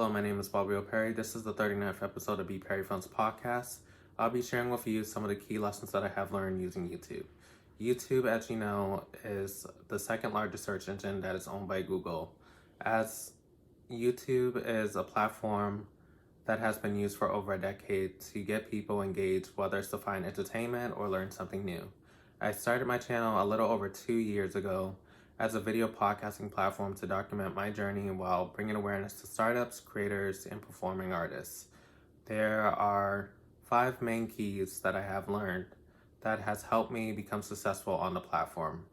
Hello, my name is BPerry. This is the 39th episode of BPerryFilms podcast. I'll be sharing with you some of the key lessons that I have learned using YouTube. YouTube, as you know, is the second largest search engine that is owned by Google. As YouTube is a platform that has been used for over a decade to get people engaged, whether it's to find entertainment or learn something new. I started my channel a little over 2 years ago as a video podcasting platform to document my journey while bringing awareness to startups, creators, and performing artists. There are 5 main keys that I have learned that has helped me become successful on the platform,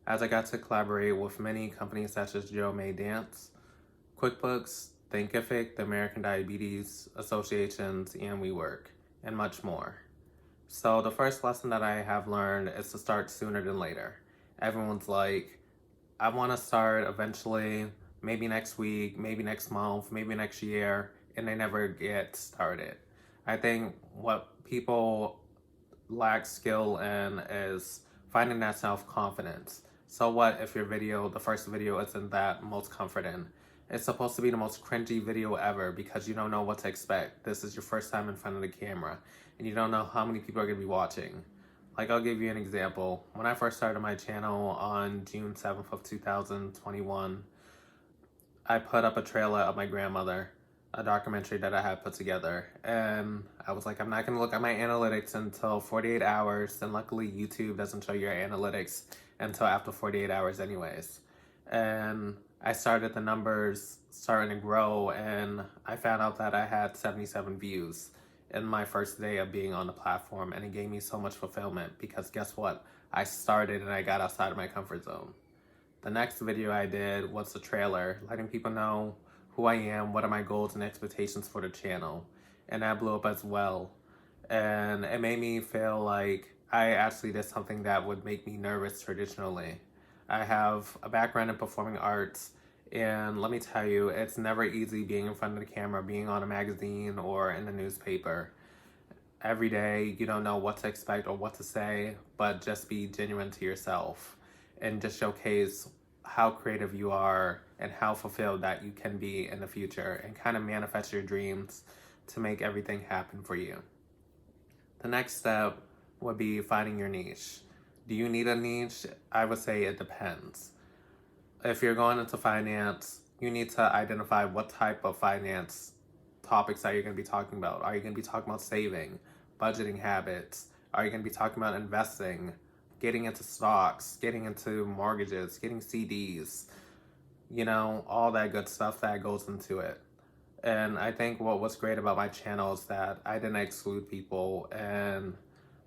as I got to collaborate with many companies such as Joe May Dance, QuickBooks, Thinkific, the American Diabetes Associations, and WeWork, and much more. So the first lesson that I have learned is to start sooner than later. Everyone's like, I want to start eventually, maybe next week, maybe next month, maybe next year, and they never get started. I think what people lack skill in is finding that self-confidence. So what if your video, the first video, isn't that most confident? It's supposed to be the most cringy video ever because you don't know what to expect. This is your first time in front of the camera, and you don't know how many people are going to be watching. Like, I'll give you an example. When I first started my channel on June 7th of 2021, I put up a trailer of my grandmother, a documentary that I had put together. And I was like, I'm not going to look at my analytics until 48 hours. And luckily, YouTube doesn't show your analytics until after 48 hours anyways. And I started the numbers starting to grow, and I found out that I had 77 views in my first day of being on the platform, and it gave me so much fulfillment because guess what? I started and I got outside of my comfort zone. The next video I did was a trailer, letting people know who I am, what are my goals and expectations for the channel, and that blew up as well. And it made me feel like I actually did something that would make me nervous traditionally. I have a background in performing arts, and let me tell you, it's never easy being in front of the camera, being on a magazine or in the newspaper. Every day, you don't know what to expect or what to say, but just be genuine to yourself and just showcase how creative you are and how fulfilled that you can be in the future, and kind of manifest your dreams to make everything happen for you. The next step would be finding your niche. Do you need a niche? I would say it depends. If you're going into finance, you need to identify what type of finance topics that you're going to be talking about. Are you going to be talking about saving, budgeting habits? Are you going to be talking about investing, getting into stocks, getting into mortgages, getting CDs? You know, all that good stuff that goes into it. And I think what was great about my channel is that I didn't exclude people, and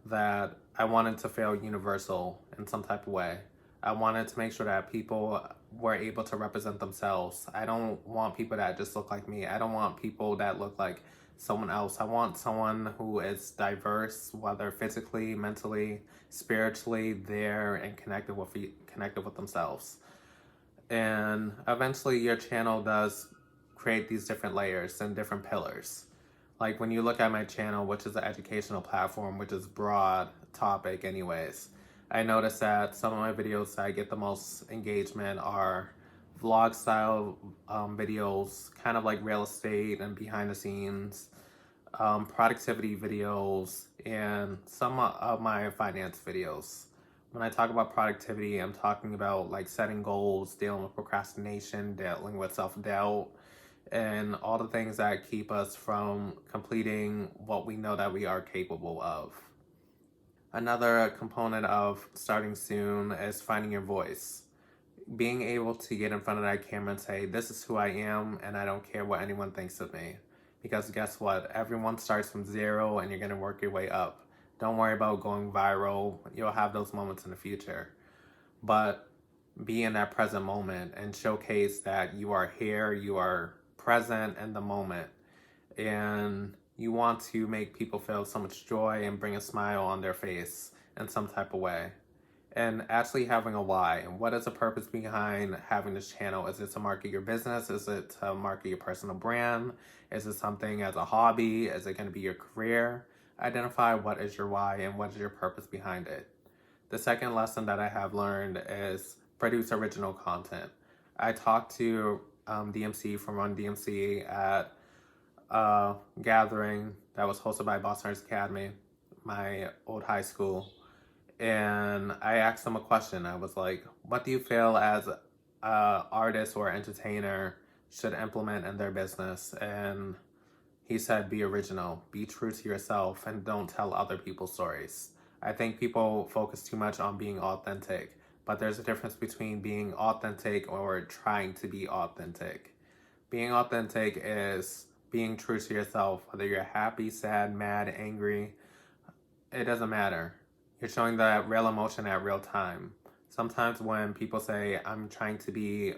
that I wanted to feel universal in some type of way. I wanted to make sure that people were able to represent themselves. I don't want people that just look like me. I don't want people that look like someone else. I want someone who is diverse, whether physically, mentally, spiritually, there and connected with themselves. And eventually your channel does create these different layers and different pillars. Like when you look at my channel, which is an educational platform, which is broad topic anyways, I noticed that some of my videos that I get the most engagement are vlog style videos, kind of like real estate and behind the scenes, productivity videos, and some of my finance videos. When I talk about productivity, I'm talking about like setting goals, dealing with procrastination, dealing with self-doubt, and all the things that keep us from completing what we know that we are capable of. Another component of starting soon is finding your voice. Being able to get in front of that camera and say, this is who I am, and I don't care what anyone thinks of me. Because guess what? Everyone starts from zero, and you're going to work your way up. Don't worry about going viral. You'll have those moments in the future. But be in that present moment and showcase that you are here, you are present in the moment, and you want to make people feel so much joy and bring a smile on their face in some type of way. And actually having a why. And what is the purpose behind having this channel? Is it to market your business? Is it to market your personal brand? Is it something as a hobby? Is it going to be your career? Identify what is your why and what is your purpose behind it. The second lesson that I have learned is produce original content. I talk to DMC from Run DMC at a gathering that was hosted by Boston Arts Academy, my old high school. And I asked him a question. I was like, what do you feel as an artist or entertainer should implement in their business? And he said, be original, be true to yourself, and don't tell other people's stories. I think people focus too much on being authentic, but there's a difference between being authentic or trying to be authentic. Being authentic is being true to yourself, whether you're happy, sad, mad, angry, it doesn't matter. You're showing that real emotion at real time. Sometimes when people say, I'm trying to be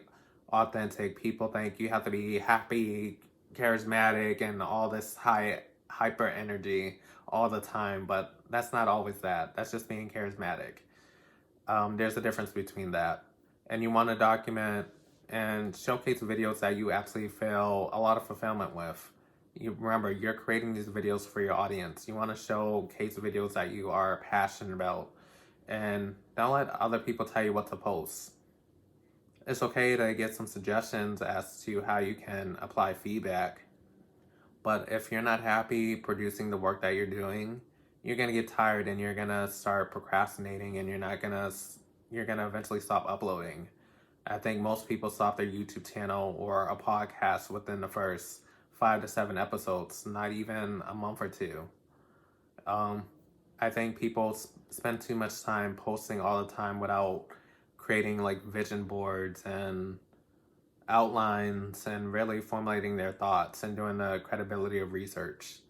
authentic, people think you have to be happy, charismatic, and all this hyper energy all the time, but that's not always that. That's just being charismatic. There's a difference between that. And you want to document and showcase videos that you absolutely feel a lot of fulfillment with. You remember, you're creating these videos for your audience. You want to showcase videos that you are passionate about. And don't let other people tell you what to post. It's okay to get some suggestions as to how you can apply feedback. But if you're not happy producing the work that you're doing, you're going to get tired and you're going to start procrastinating, and you're going to eventually stop uploading. I think most people stop their YouTube channel or a podcast within the first 5 to 7 episodes, not even a month or two. I think people spend too much time posting all the time without creating like vision boards and outlines and really formulating their thoughts and doing the credibility of research.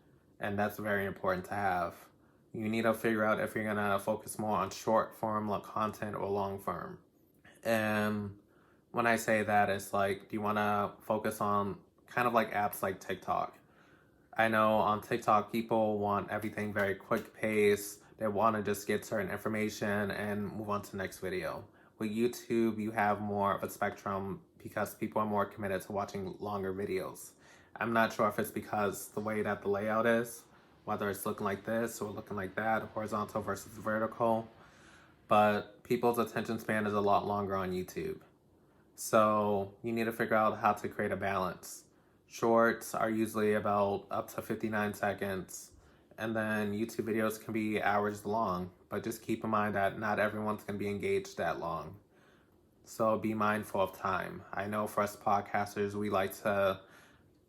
And that's very important to have. You need to figure out if you're going to focus more on short form content or long form. And when I say that, it's like, do you want to focus on kind of like apps like TikTok? I know on TikTok, people want everything very quick pace. They want to just get certain information and move on to the next video. With YouTube, you have more of a spectrum because people are more committed to watching longer videos. I'm not sure if it's because the way that the layout is, whether it's looking like this or looking like that, horizontal versus vertical, but people's attention span is a lot longer on YouTube. So you need to figure out how to create a balance. Shorts are usually about up to 59 seconds, and then YouTube videos can be hours long, but just keep in mind that not everyone's going to be engaged that long. So be mindful of time. I know for us podcasters, we like to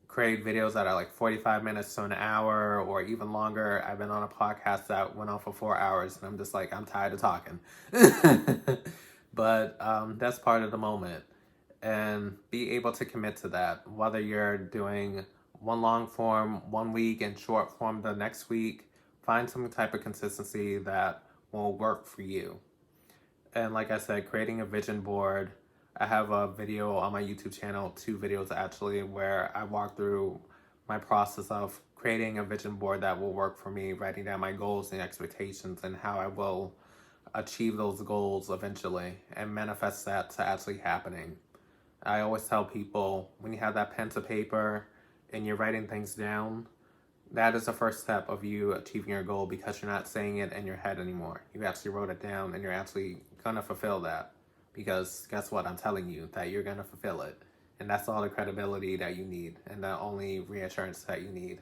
create videos that are like 45 minutes to an hour or even longer. I've been on a podcast that went on for 4 hours, and I'm just like, I'm tired of talking. But that's part of the moment. And be able to commit to that, whether you're doing one long form 1 week and short form the next week. Find some type of consistency that will work for you. And like I said, creating a vision board. I have a video on my YouTube channel, 2 videos actually, where I walk through my process of creating a vision board that will work for me, writing down my goals and expectations and how I will achieve those goals eventually and manifest that to actually happening. I always tell people, when you have that pen to paper and you're writing things down, that is the first step of you achieving your goal, because you're not saying it in your head anymore. You actually wrote it down and you're actually going to fulfill that. Because guess what? I'm telling you that you're going to fulfill it. And that's all the credibility that you need and the only reassurance that you need.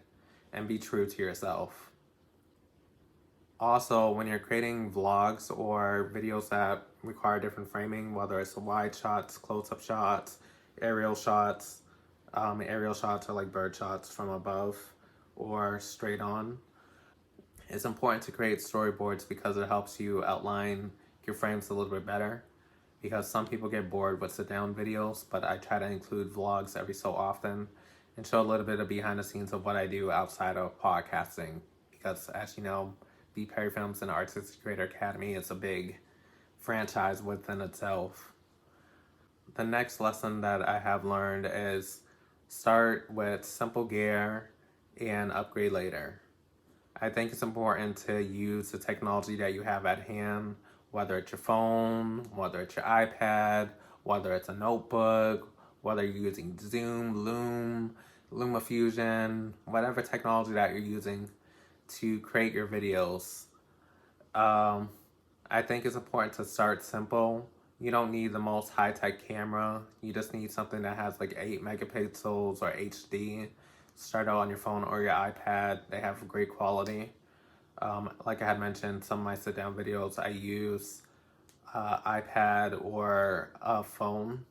And be true to yourself. Also, when you're creating vlogs or videos that require different framing, whether it's wide shots, close-up shots, aerial shots are like bird shots from above or straight on. It's important to create storyboards because it helps you outline your frames a little bit better. Because some people get bored with sit-down videos, but I try to include vlogs every so often and show a little bit of behind the scenes of what I do outside of podcasting. Because as you know, BPerryFilms and Artistic Creator Academy is a big franchise within itself. The next lesson that I have learned is start with simple gear and upgrade later. I think it's important to use the technology that you have at hand, whether it's your phone, whether it's your iPad, whether it's a notebook, whether you're using Zoom, Loom, LumaFusion, whatever technology that you're using to create your videos. I think it's important to start simple You don't need the most high-tech camera. You just need something that has like 8 megapixels or HD. Start out on your phone or your iPad. They have great quality. Like I had mentioned, some of my sit-down videos I use iPad or a phone.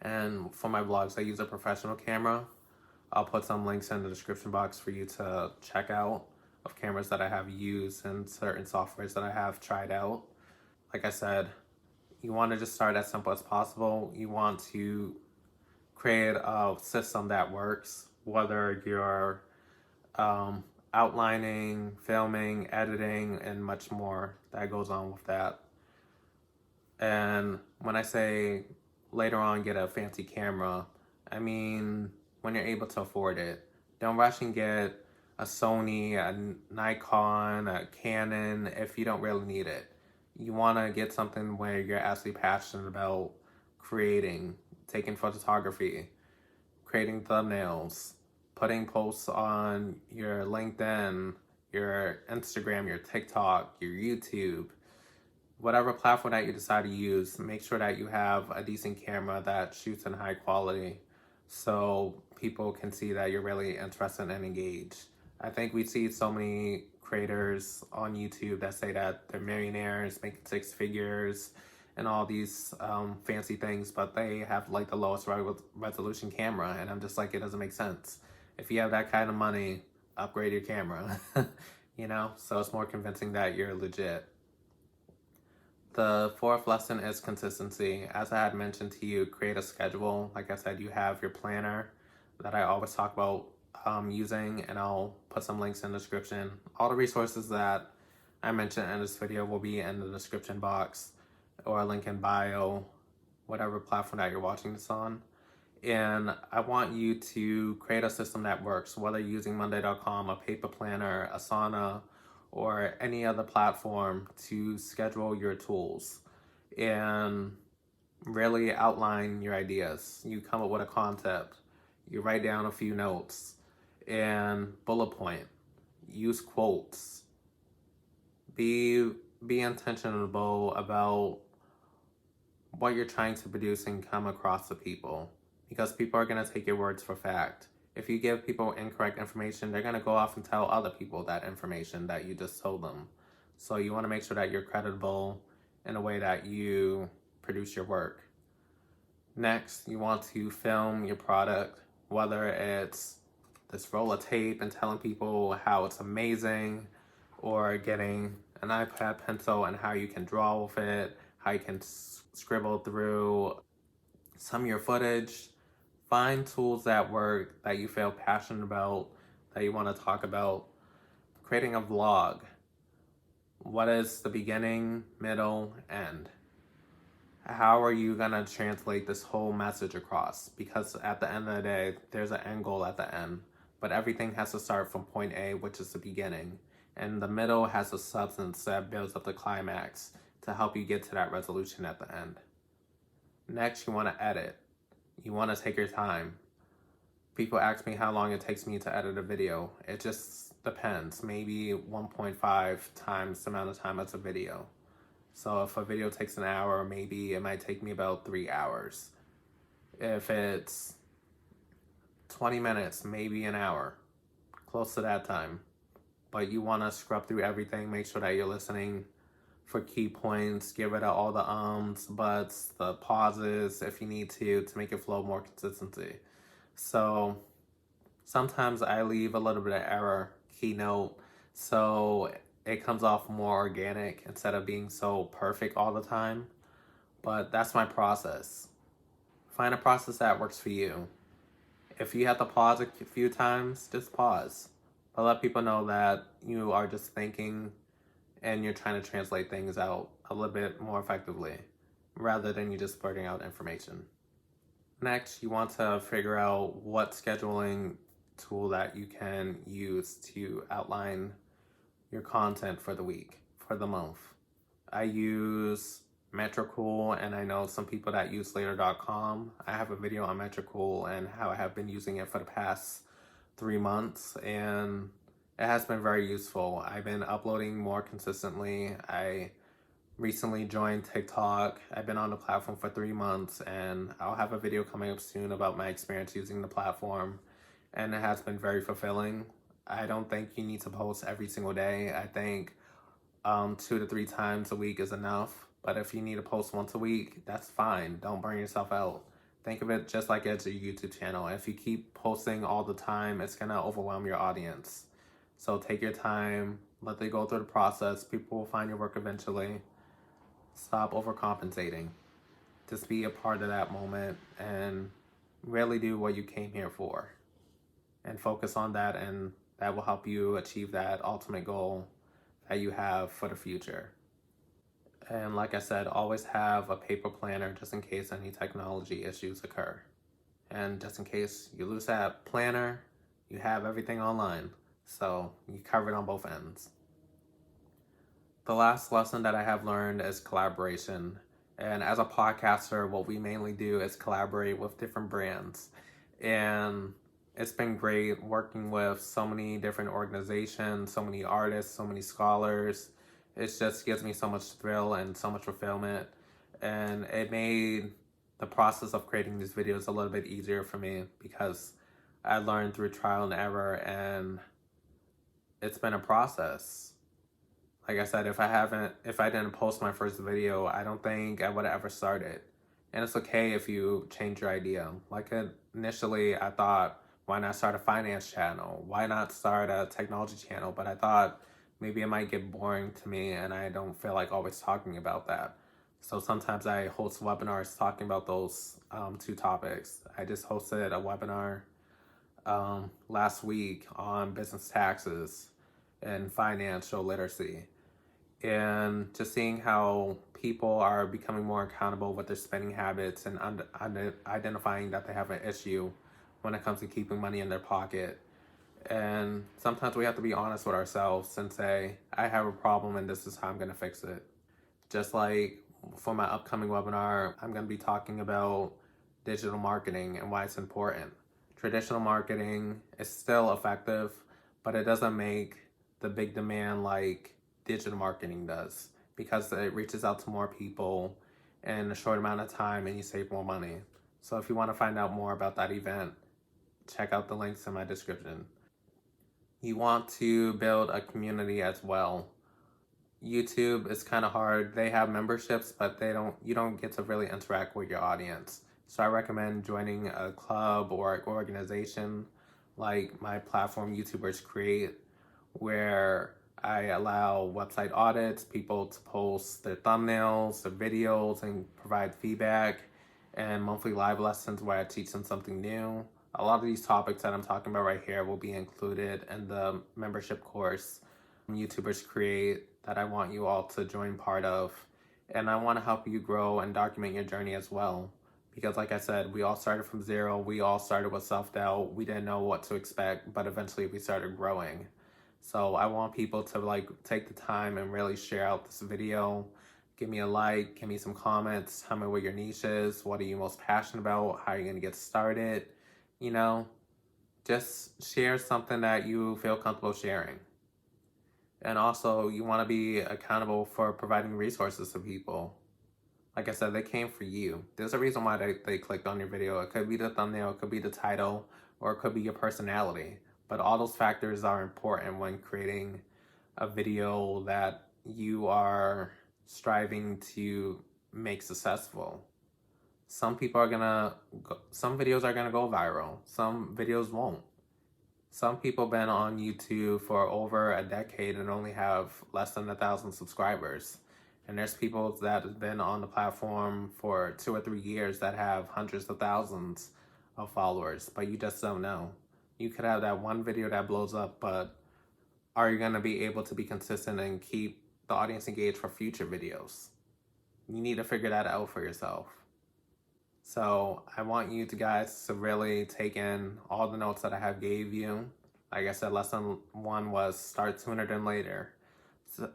And for my vlogs, I use a professional camera. I'll put some links in the description box for you to check out of cameras that I have used and certain softwares that I have tried out. Like I said, you want to just start as simple as possible. You want to create a system that works, whether you're outlining, filming, editing, and much more that goes on with that. And when I say later on get a fancy camera, I mean when you're able to afford it. Don't rush and get a Sony, a Nikon, a Canon if you don't really need it. You want to get something where you're actually passionate about creating, taking photography, creating thumbnails, putting posts on your LinkedIn, your Instagram, your TikTok, your YouTube, whatever platform that you decide to use. Make sure that you have a decent camera that shoots in high quality so people can see that you're really interested and engaged. I think we see so many creators on YouTube that say that they're millionaires, making 6 figures, and all these fancy things, but they have like the lowest resolution camera, and I'm just like, it doesn't make sense. If you have that kind of money, upgrade your camera, you know? So it's more convincing that you're legit. The 4th lesson is consistency. As I had mentioned to you, create a schedule. Like I said, you have your planner that I always talk about using, and I'll put some links in the description. All the resources that I mentioned in this video will be in the description box or a link in bio, whatever platform that you're watching this on. And I want you to create a system that works, whether you're using Monday.com, a paper planner, Asana, or any other platform to schedule your tools and really outline your ideas. You come up with a concept, you write down a few notes and bullet point, use quotes, be intentional about what you're trying to produce and come across to people, because people are going to take your words for fact. If you give people incorrect information, they're going to go off and tell other people that information that you just told them. So you want to make sure that you're credible in the way that you produce your work. Next, you want to film your product, whether it's this roll of tape and telling people how it's amazing, or getting an iPad pencil and how you can draw with it, how you can scribble through some of your footage. Find tools that work, that you feel passionate about, that you want to talk about. Creating a vlog. What is the beginning, middle, end? How are you going to translate this whole message across? Because at the end of the day, there's an end goal at the end. But everything has to start from point A, which is the beginning. And the middle has a substance that builds up the climax to help you get to that resolution at the end. Next, you want to edit. You want to take your time. People ask me how long it takes me to edit a video. It just depends. Maybe 1.5 times the amount of time as a video. So if a video takes an hour, maybe it might take me about 3 hours. If it's 20 minutes, maybe an hour. Close to that time. But you want to scrub through everything, make sure that you're listening for key points, get rid of all the ums, buts, the pauses if you need to make it flow more consistency. So sometimes I leave a little bit of error, keynote, so it comes off more organic instead of being so perfect all the time. But that's my process. Find a process that works for you. If you have to pause a few times, just pause. But let people know that you are just thinking and you're trying to translate things out a little bit more effectively, rather than you just blurting out information. Next, you want to figure out what scheduling tool that you can use to outline your content for the week, for the month. I use Metricool, and I know some people that use Later.com. I have a video on Metricool and how I have been using it for the past 3 months, and it has been very useful. I've been uploading more consistently. I recently joined TikTok. I've been on the platform for 3 months, and I'll have a video coming up soon about my experience using the platform, and it has been very fulfilling. I don't think you need to post every single day. I think 2 to 3 times a week is enough, but if you need to post once a week, that's fine. Don't burn yourself out. Think of it just like it's a YouTube channel. If you keep posting all the time, it's gonna overwhelm your audience. So take your time, let them go through the process. People will find your work eventually. Stop overcompensating. Just be a part of that moment and really do what you came here for. And focus on that, and that will help you achieve that ultimate goal that you have for the future. And like I said, always have a paper planner just in case any technology issues occur. And just in case you lose that planner, you have everything online. So you cover it on both ends. The last lesson that I have learned is collaboration. And as a podcaster, what we mainly do is collaborate with different brands. And it's been great working with so many different organizations, so many artists, so many scholars. It just gives me so much thrill and so much fulfillment. And it made the process of creating these videos a little bit easier for me because I learned through trial and error, and it's been a process. Like I said, if I didn't post my first video, I don't think I would have ever started. And it's okay if you change your idea. Like initially I thought, why not start a finance channel? Why not start a technology channel? But I thought maybe it might get boring to me, and I don't feel like always talking about that. So sometimes I host webinars talking about those two topics. I just hosted a webinar last week on business taxes and financial literacy. And just seeing how people are becoming more accountable with their spending habits and identifying that they have an issue when it comes to keeping money in their pocket. And sometimes we have to be honest with ourselves and say, I have a problem and this is how I'm going to fix it. Just like for my upcoming webinar, I'm going to be talking about digital marketing and why it's important. Traditional marketing is still effective, but it doesn't make the big demand like digital marketing does, because it reaches out to more people in a short amount of time and you save more money. So if you want to find out more about that event, check out the links in my description. You want to build a community as well. YouTube is kind of hard. They have memberships, but you don't get to really interact with your audience. So I recommend joining a club or organization like my platform YouTubers Create, where I allow website audits, people to post their thumbnails, their videos, and provide feedback, and monthly live lessons where I teach them something new. A lot of these topics that I'm talking about right here will be included in the membership course YouTubers Create that I want you all to join part of. And I want to help you grow and document your journey as well. Because like I said, we all started from zero. We all started with self-doubt. We didn't know what to expect, but eventually we started growing. So I want people to take the time and really share out this video. Give me a like, give me some comments, tell me what your niche is, what are you most passionate about, how are you going to get started. You know, just share something that you feel comfortable sharing. And also, you want to be accountable for providing resources to people. Like I said, they came for you. There's a reason why they clicked on your video. It could be the thumbnail, it could be the title, or it could be your personality. But all those factors are important when creating a video that you are striving to make successful. Some videos are gonna go viral. Some videos won't. Some people been on YouTube for over a decade and only have less than 1,000 subscribers. And there's people that have been on the platform for 2 or 3 years that have hundreds of thousands of followers, but you just don't know. You could have that one video that blows up, but are you gonna be able to be consistent and keep the audience engaged for future videos? You need to figure that out for yourself. So I want you guys to really take in all the notes that I have gave you. Like I said, lesson 1 was start sooner than later.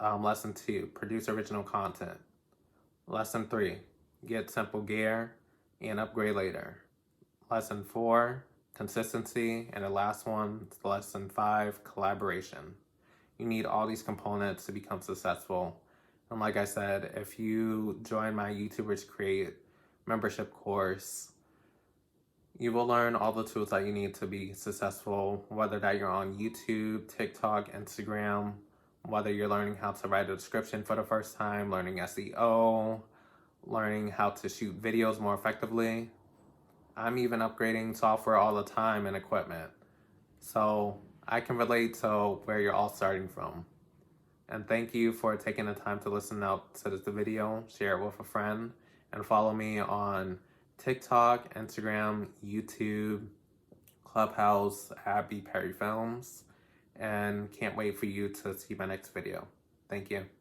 Lesson 2, produce original content. Lesson 3, get simple gear and upgrade later. Lesson 4, consistency. And the last one, lesson 5, collaboration. You need all these components to become successful. And like I said, if you join my YouTubers Create membership course, you will learn all the tools that you need to be successful, whether that you're on YouTube, TikTok, Instagram, whether you're learning how to write a description for the first time, learning SEO, learning how to shoot videos more effectively. I'm even upgrading software all the time and equipment. So I can relate to where you're all starting from. And thank you for taking the time to listen out to this video, share it with a friend, and follow me on TikTok, Instagram, YouTube, Clubhouse at BPerryFilms. And can't wait for you to see my next video. Thank you.